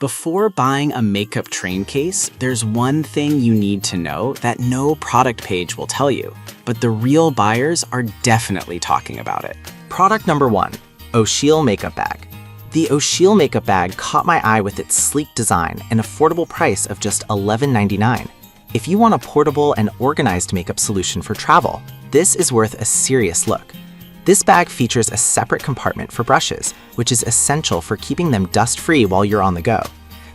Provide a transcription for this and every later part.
Before buying a makeup train case, there's one thing you need to know that no product page will tell you, but the real buyers are definitely talking about it. Product number 1, O'Sheel Makeup Bag. The O'Sheel Makeup Bag caught my eye with its sleek design and affordable price of just $11.99. If you want a portable and organized makeup solution for travel, this is worth a serious look. This bag features a separate compartment for brushes, which is essential for keeping them dust-free while you're on the go.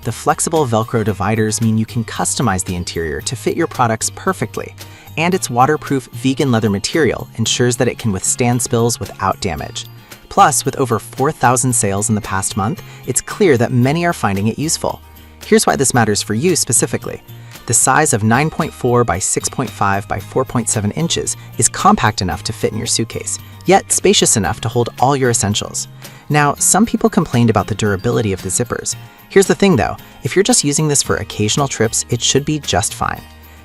The flexible Velcro dividers mean you can customize the interior to fit your products perfectly, and its waterproof vegan leather material ensures that it can withstand spills without damage. Plus, with over 4,000 sales in the past month, it's clear that many are finding it useful. Here's why this matters for you specifically. The size of 9.4 by 6.5 by 4.7 inches is compact enough to fit in your suitcase, yet spacious enough to hold all your essentials. Now, some people complained about the durability of the zippers. Here's the thing though, if you're just using this for occasional trips, it should be just fine.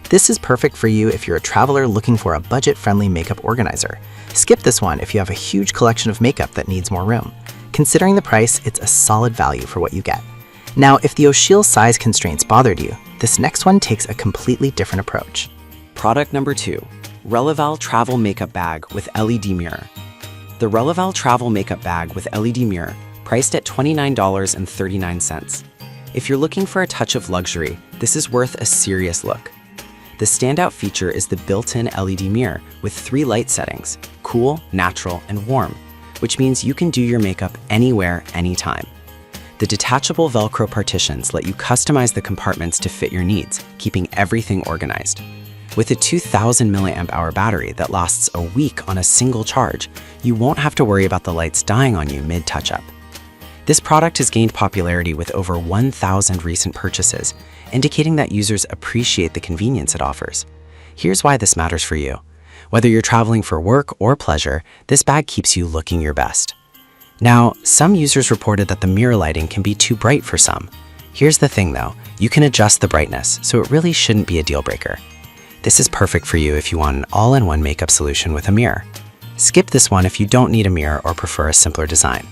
This is perfect for you if you're a traveler looking for a budget-friendly makeup organizer. Skip this one if you have a huge collection of makeup that needs more room. Considering the price, it's a solid value for what you get. Now, if the O'Sheel size constraints bothered you, this next one takes a completely different approach. Product number 2, Releval Travel Makeup Bag with LED Mirror. The Releval Travel Makeup Bag with LED Mirror, priced at $29.39. If you're looking for a touch of luxury, this is worth a serious look. The standout feature is the built-in LED mirror with 3 light settings, cool, natural, and warm, which means you can do your makeup anywhere, anytime. The detachable Velcro partitions let you customize the compartments to fit your needs, keeping everything organized. With a 2,000 mAh battery that lasts a week on a single charge, you won't have to worry about the lights dying on you mid-touch-up. This product has gained popularity with over 1,000 recent purchases, indicating that users appreciate the convenience it offers. Here's why this matters for you. Whether you're traveling for work or pleasure, this bag keeps you looking your best. Now, some users reported that the mirror lighting can be too bright for some. Here's the thing though, you can adjust the brightness, so it really shouldn't be a deal breaker. This is perfect for you if you want an all-in-one makeup solution with a mirror. Skip this one if you don't need a mirror or prefer a simpler design.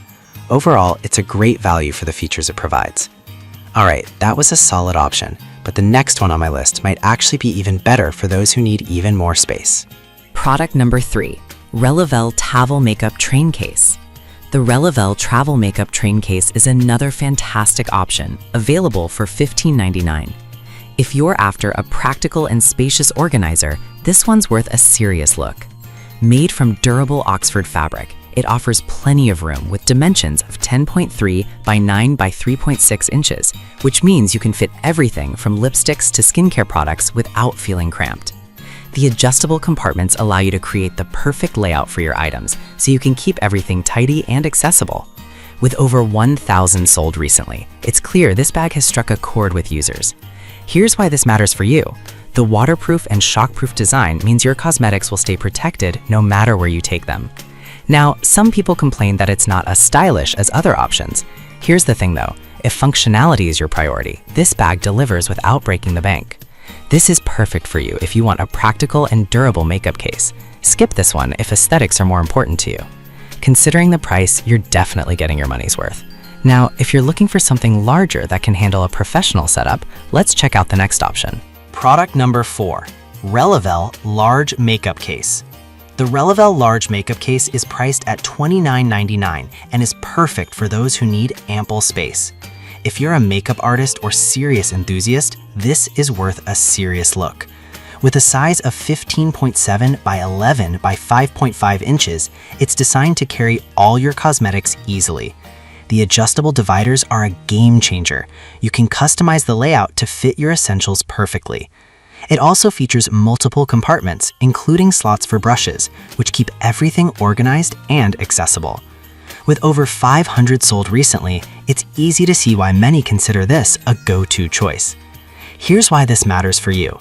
Overall, it's a great value for the features it provides. Alright, that was a solid option, but the next one on my list might actually be even better for those who need even more space. Product number 3, Releval Travel Makeup Train Case. The Releval Travel Makeup Train Case is another fantastic option, available for $15.99. If you're after a practical and spacious organizer, this one's worth a serious look. Made from durable Oxford fabric, it offers plenty of room with dimensions of 10.3 by 9 by 3.6 inches, which means you can fit everything from lipsticks to skincare products without feeling cramped. The adjustable compartments allow you to create the perfect layout for your items, so you can keep everything tidy and accessible. With over 1,000 sold recently, it's clear this bag has struck a chord with users. Here's why this matters for you. The waterproof and shockproof design means your cosmetics will stay protected no matter where you take them. Now, some people complain that it's not as stylish as other options. Here's the thing though, if functionality is your priority, this bag delivers without breaking the bank. This is perfect for you if you want a practical and durable makeup case. Skip this one if aesthetics are more important to you. Considering the price, you're definitely getting your money's worth. Now, if you're looking for something larger that can handle a professional setup, let's check out the next option. Product number 4, Releval Large Makeup Case. The Releval Large Makeup Case is priced at $29.99 and is perfect for those who need ample space. If you're a makeup artist or serious enthusiast, this is worth a serious look. With a size of 15.7 by 11 by 5.5 inches, it's designed to carry all your cosmetics easily. The adjustable dividers are a game changer. You can customize the layout to fit your essentials perfectly. It also features multiple compartments, including slots for brushes, which keep everything organized and accessible. With over 500 sold recently, it's easy to see why many consider this a go-to choice. Here's why this matters for you.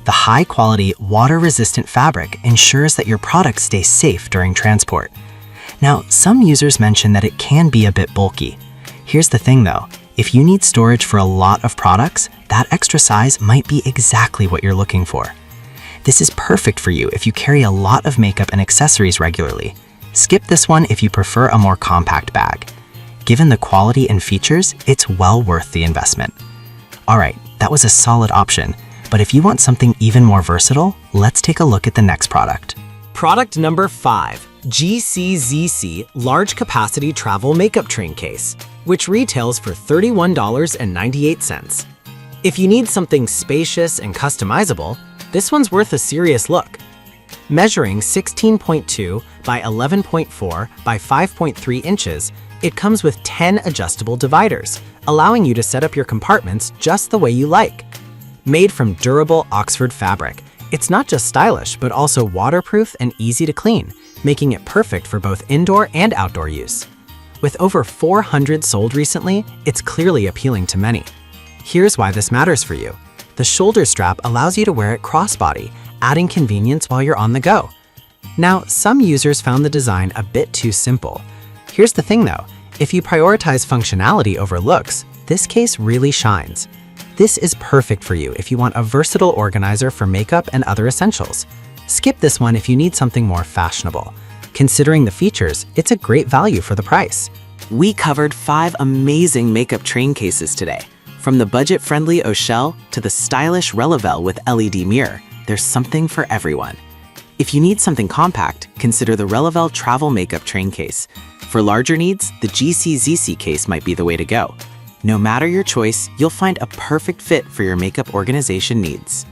The high-quality, water-resistant fabric ensures that your products stay safe during transport. Now, some users mention that it can be a bit bulky. Here's the thing though, if you need storage for a lot of products, that extra size might be exactly what you're looking for. This is perfect for you if you carry a lot of makeup and accessories regularly. Skip this one if you prefer a more compact bag. Given the quality and features, it's well worth the investment. Alright, that was a solid option, but if you want something even more versatile, let's take a look at the next product. Product number 5, GCZC Large Capacity Travel Makeup Train Case, which retails for $31.98. If you need something spacious and customizable, this one's worth a serious look. Measuring 16.2 by 11.4 by 5.3 inches, it comes with 10 adjustable dividers, allowing you to set up your compartments just the way you like. Made from durable Oxford fabric, it's not just stylish, but also waterproof and easy to clean, making it perfect for both indoor and outdoor use. With over 400 sold recently, it's clearly appealing to many. Here's why this matters for you. The shoulder strap allows you to wear it crossbody, adding convenience while you're on the go. Now, some users found the design a bit too simple. Here's the thing though, if you prioritize functionality over looks, this case really shines. This is perfect for you if you want a versatile organizer for makeup and other essentials. Skip this one if you need something more fashionable. Considering the features, it's a great value for the price. We covered 5 amazing makeup train cases today. From the budget-friendly O'Shell to the stylish Relevel with LED mirror, there's something for everyone. If you need something compact, consider the Relevel Travel Makeup Train Case. For larger needs, the GCZC case might be the way to go. No matter your choice, you'll find a perfect fit for your makeup organization needs.